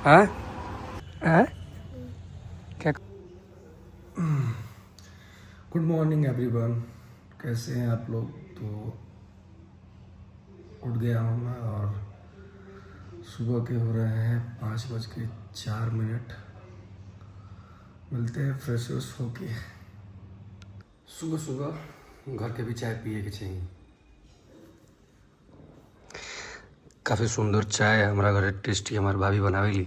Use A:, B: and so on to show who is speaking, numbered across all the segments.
A: हाँ हाँ क्या? गुड मॉर्निंग एवरीवन, कैसे हैं आप लोग? तो उठ गया हूँ मैं और सुबह के हो रहे हैं 5:04। मिलते हैं फ्रेश व्रेश होके। सुबह सुबह घर के भी चाय पिए के चाहिए। काफ़ी सुंदर चाय है हमारा घर, टेस्टी हमारी भाभी बनावेली।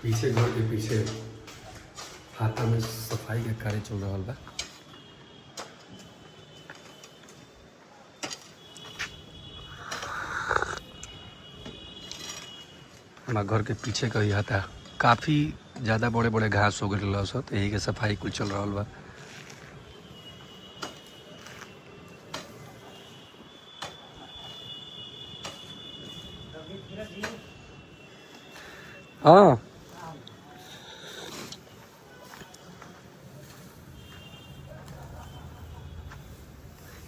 A: पीछे घर के पीछे हाथा में सफाई के कार्य चल रहा बा। हमारा घर के पीछे का ही हाथा काफ़ी ज़्यादा बड़े बड़े घास हो गए सब, तो यही के सफाई कुल चल रहा बा। हाँ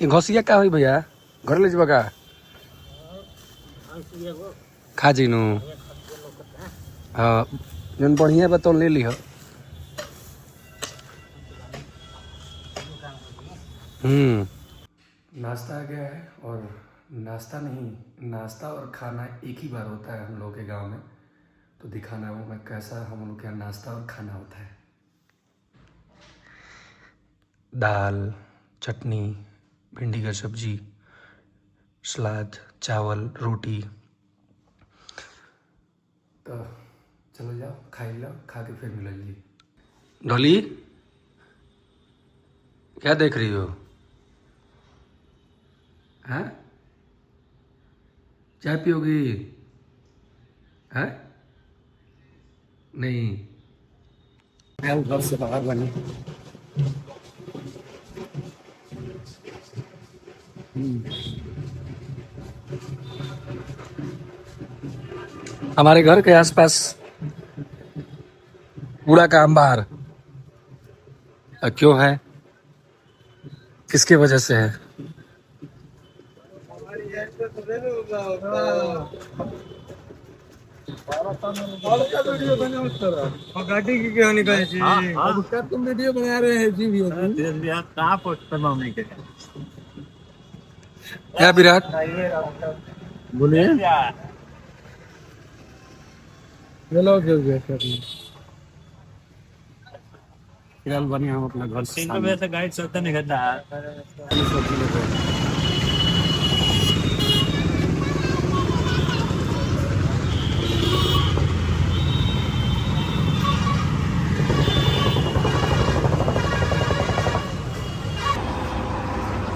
A: ये घसिया का हुई भैया? घर ले जब का खा जीनू। हाँ जन बढ़िया बा तो ले ली। नाश्ता आ गया है और नाश्ता नहीं, नाश्ता और खाना एक ही बार होता है हम लोग के गांव में, तो दिखाना है वो मैं कैसा हम लोग के यहाँ नाश्ता और खाना होता है। दाल, चटनी, भिंडी का सब्जी, सलाद, चावल, रोटी। तो चलो जाओ खा लो, खा के फिर मिलेंगे। डॉली क्या देख रही हो? हैं? चाय पियोगी? हैं? नहीं घर से बाहर बनी। हमारे घर के आसपास कूड़ा का अंबार क्यों है, किसके वजह से है? गाड़ी की क्या निकाली थी? अब क्या तुम वीडियो बना रहे हैं जी? भी कहाँ पोस्ट करवाने के क्या विराट बोलिए। चलो फिलहाल बनी हम अपना घर से गाइड चलता नहीं करता।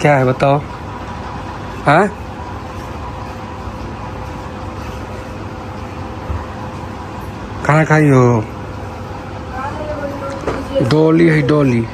A: क्या है बताओ? हाँ कहाँ खाई हो? डोली है डोली।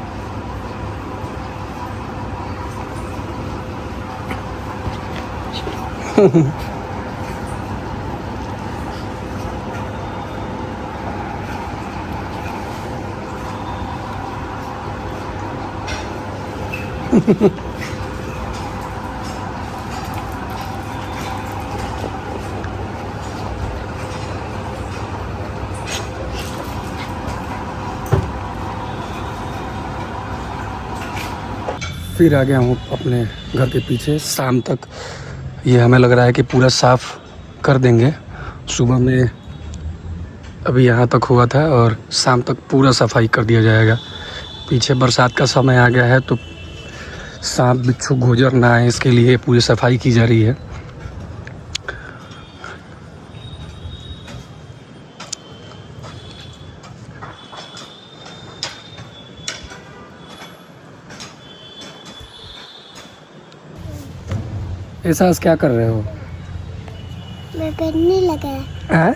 A: फिर आ गया हूँ अपने घर के पीछे। शाम तक ये हमें लग रहा है कि पूरा साफ कर देंगे। सुबह में अभी यहाँ तक हुआ था और शाम तक पूरा सफाई कर दिया जाएगा। पीछे बरसात का समय आ गया है तो सांप बिच्छू गोजर ना आए इसके लिए पूरी सफाई की जा रही है। ऐसा क्या कर रहे हो?
B: मैं पढ़ने लगा
A: है?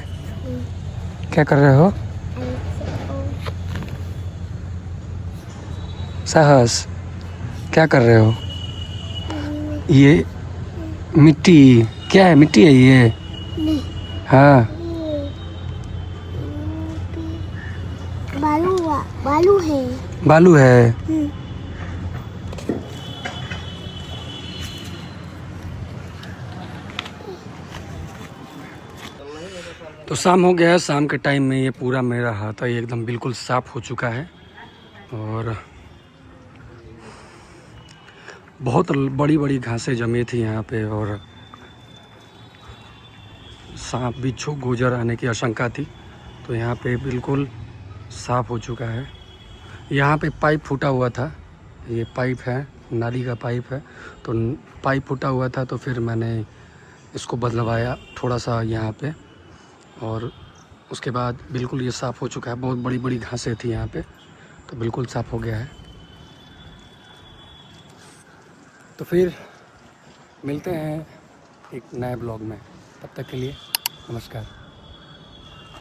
A: क्या कर रहे हो? साहस क्या कर रहे हो? ये मिट्टी क्या है? मिट्टी है ये?
B: नहीं।
A: हाँ
B: बालू है।
A: बालू है। तो शाम हो गया है। शाम के टाइम में ये पूरा मेरा हाथा ये एकदम बिल्कुल साफ हो चुका है और बहुत बड़ी बड़ी घासें जमी थी यहाँ पे और सांप बिच्छू गुजर आने की आशंका थी। तो यहाँ पे बिल्कुल साफ हो चुका है। यहाँ पे पाइप फूटा हुआ था, ये पाइप है, नाली का पाइप है। तो पाइप फूटा हुआ था तो फिर मैंने इसको बदलवाया थोड़ा सा यहाँ पे और उसके बाद बिल्कुल ये साफ़ हो चुका है। बहुत बड़ी बड़ी घासें थी यहाँ पे, तो बिल्कुल साफ़ हो गया है। तो फिर मिलते हैं एक नए ब्लॉग में, तब तक के लिए नमस्कार।